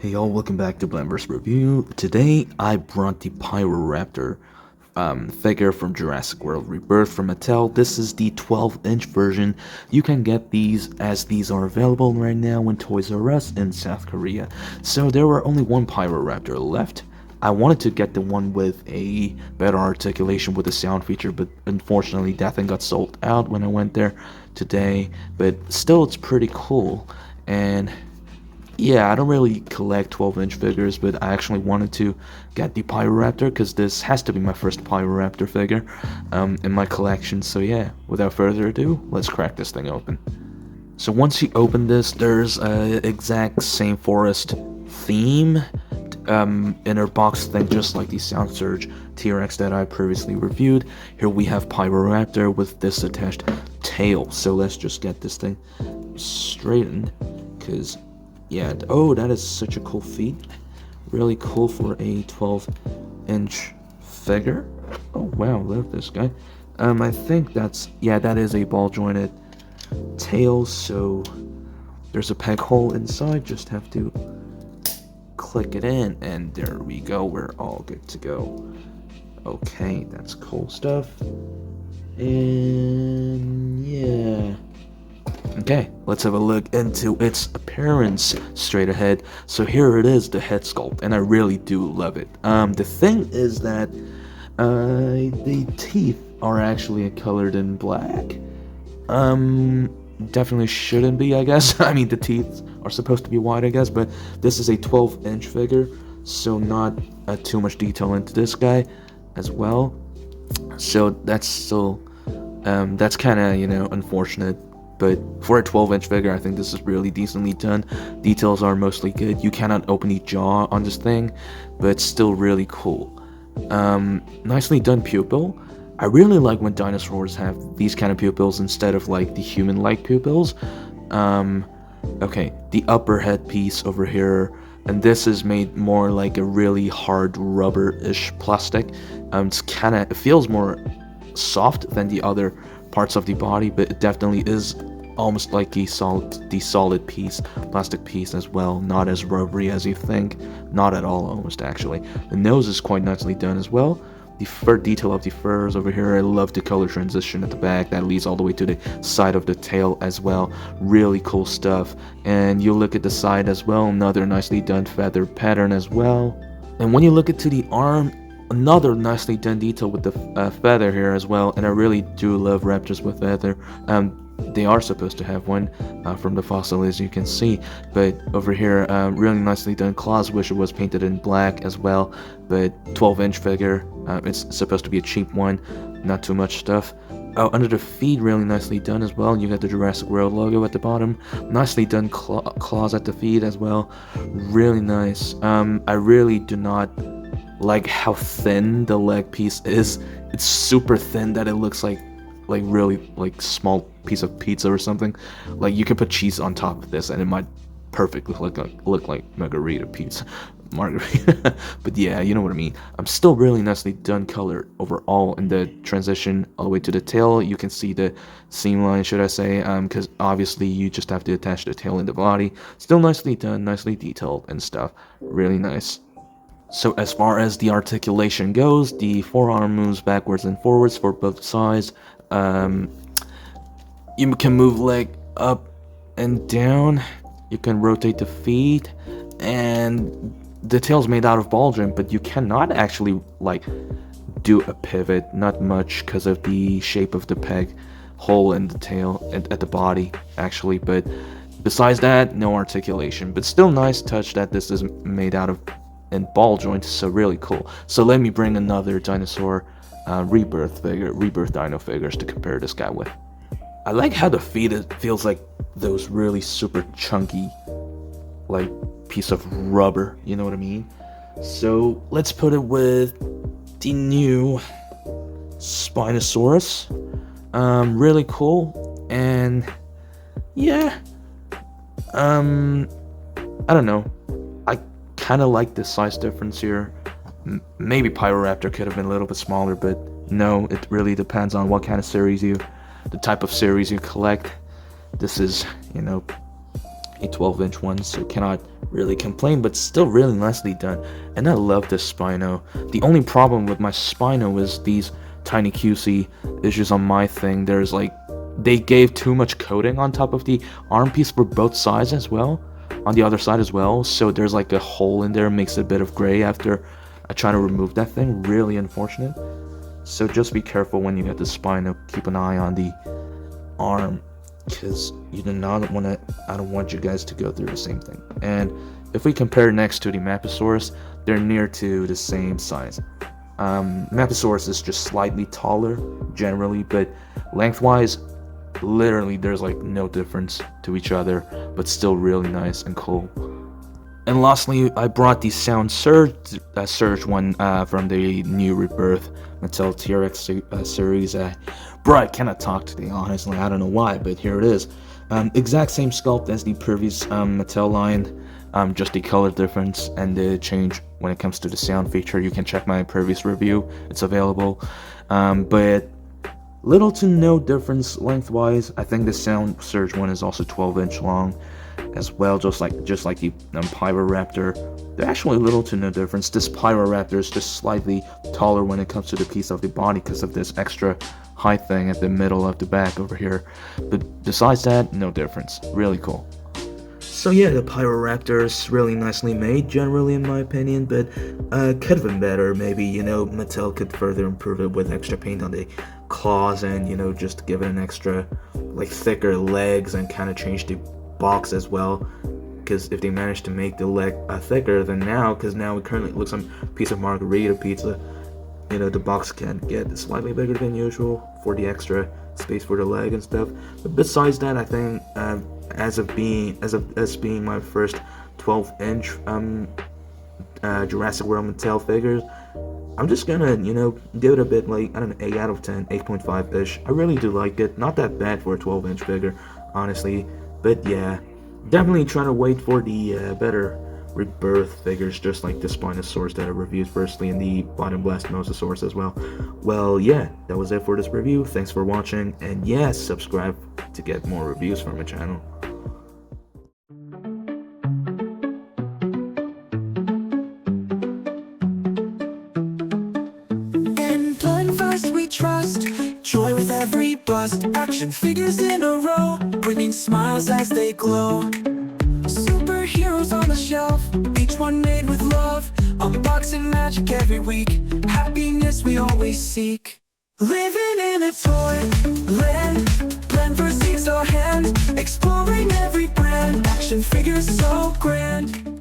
Hey y'all, welcome back to Blamber's Review. Today I brought the Pyroraptor figure from Jurassic World Rebirth from Mattel. This is the 12-inch version. You can get these as these are available right now in Toys R Us in South Korea. So there were only one Pyroraptor left. I wanted to get the one with a better articulation with a sound feature, but unfortunately that thing got sold out when I went there today. But still, it's pretty cool. And yeah, I don't really collect 12-inch figures, but I actually wanted to get the Pyroraptor because this has to be my first Pyroraptor figure in my collection. So yeah, without further ado, let's crack this thing open. So once you open this, there's a exact same forest theme inner box thing, just like the Sound Surge T-Rex that I previously reviewed. Here we have Pyroraptor with this attached tail. So let's just get this thing straightened, because yeah, oh, that is such a cool feat. Really cool for a 12-inch figure. Oh wow, look at this guy. I think that's, yeah, that is a ball jointed tail, so there's a peg hole inside, just have to click it in, and there we go, we're all good to go. Okay, that's cool stuff. And yeah. Okay, let's have a look into its appearance straight ahead. So here it is, the head sculpt, and I really do love it. The thing is that the teeth are actually colored in black. Definitely shouldn't be, I guess. I mean, the teeth are supposed to be white, I guess, but this is a 12-inch figure, so not too much detail into this guy as well. So that's still, that's kind of, you know, unfortunate. But for a 12-inch figure, I think this is really decently done. Details are mostly good. You cannot open the jaw on this thing, but it's still really cool. Nicely done pupil. I really like when dinosaurs have these kind of pupils instead of like the human-like pupils. Okay, the upper head piece over here, and this is made more like a really hard rubber-ish plastic. It feels more soft than the other parts of the body, but it definitely is almost like the solid piece, plastic piece as well, not as rubbery as you think, not at all almost actually. The nose is quite nicely done as well. The fur detail of the furs over here, I love the color transition at the back that leads all the way to the side of the tail as well. Really cool stuff. And you look at the side as well, another nicely done feather pattern as well. And when you look into the arm, another nicely done detail with the feather here as well, and I really do love raptors with feather. They are supposed to have one from the fossil, as you can see, but over here, really nicely done claws. Wish it was painted in black as well, but 12-inch figure, it's supposed to be a cheap one, not too much stuff. Oh, under the feet, really nicely done as well. You got the Jurassic World logo at the bottom. Nicely done claws at the feet as well. Really nice. I really do not like how thin the leg piece is. It's super thin that it looks like really like small piece of pizza or something. Like you can put cheese on top of this and it might perfectly look like margarita pizza. Margarita. But yeah, you know what I mean. I'm still really nicely done color overall in the transition all the way to the tail. You can see the seam line, should I say, because obviously you just have to attach the tail in the body. Still nicely done, nicely detailed and stuff. Really nice. So as far as the articulation goes, the forearm moves backwards and forwards for both sides. You can move leg up and down. You can rotate the feet, and the tail's made out of ball joint, but you cannot actually like do a pivot, not much, because of the shape of the peg hole in the tail and at the body actually. But besides that, no articulation. But still nice touch that this is made out of and ball joints, so really cool. So let me bring another dinosaur Rebirth dino figures to compare this guy with. I like how the feet, it feels like those really super chunky like piece of rubber, you know what I mean? So let's put it with the new Spinosaurus. Really cool. And yeah, I don't know, kind of like the size difference here. Maybe Pyroraptor could have been a little bit smaller, but no, it really depends on what kind of series the type of series you collect. This is, you know, a 12-inch one, so cannot really complain, but still really nicely done. And I love this Spino. The only problem with my Spino is these tiny QC issues on my thing. There's like, they gave too much coating on top of the arm piece for both sides as well, on the other side as well, so there's like a hole in there, makes it a bit of gray after I try to remove that thing. Really unfortunate. So just be careful when you get the Spino. Keep an eye on the arm, because you do not want to, I don't want you guys to go through the same thing. And if we compare next to the Maposaurus, they're near to the same size. Maposaurus is just slightly taller generally, but lengthwise, literally there's like no difference to each other, but still really nice and cool. And lastly, I brought the Sound Surge one from the new Rebirth Mattel TRX series. Bro, I cannot talk today, honestly. I don't know why, but here it is. Exact same sculpt as the previous Mattel line, just the color difference and the change when it comes to the sound feature. You can check my previous review, it's available. But little to no difference lengthwise. I think the Sound Surge one is also 12-inch long as well, just like the Pyroraptor. They're actually little to no difference. This Pyroraptor is just slightly taller when it comes to the piece of the body because of this extra height thing at the middle of the back over here. But besides that, no difference. Really cool. So yeah, the Pyroraptor is really nicely made, generally in my opinion, but could have been better. Maybe, Mattel could further improve it with extra paint on the claws and, just give it an extra, like, thicker legs and kind of change the box as well. Because if they manage to make the leg thicker than now, because now it currently looks like a piece of margarita pizza, the box can get slightly bigger than usual for the extra space for the leg and stuff. But besides that, I think as being my first 12-inch Jurassic World Mattel figures, I'm just gonna give it a bit, like, I don't know, 8 out of 10, 8.5-ish. I really do like it. Not that bad for a 12-inch figure, honestly. But yeah, definitely trying to wait for the better Rebirth figures, just like the Spinosaurus that I reviewed firstly, and the Bottom Blast Mosasaurus as well. Well, yeah, that was it for this review. Thanks for watching, and yes, subscribe to get more reviews from my channel. In Blood First we trust, joy with every bust, action figures in a row, bringing smiles as they glow. Superheroes on the shelf, each one made with love, unboxing magic every week, happiness we always seek. Living in a toy land, Plan First seeks our hand, exploring every brand, action figures so grand.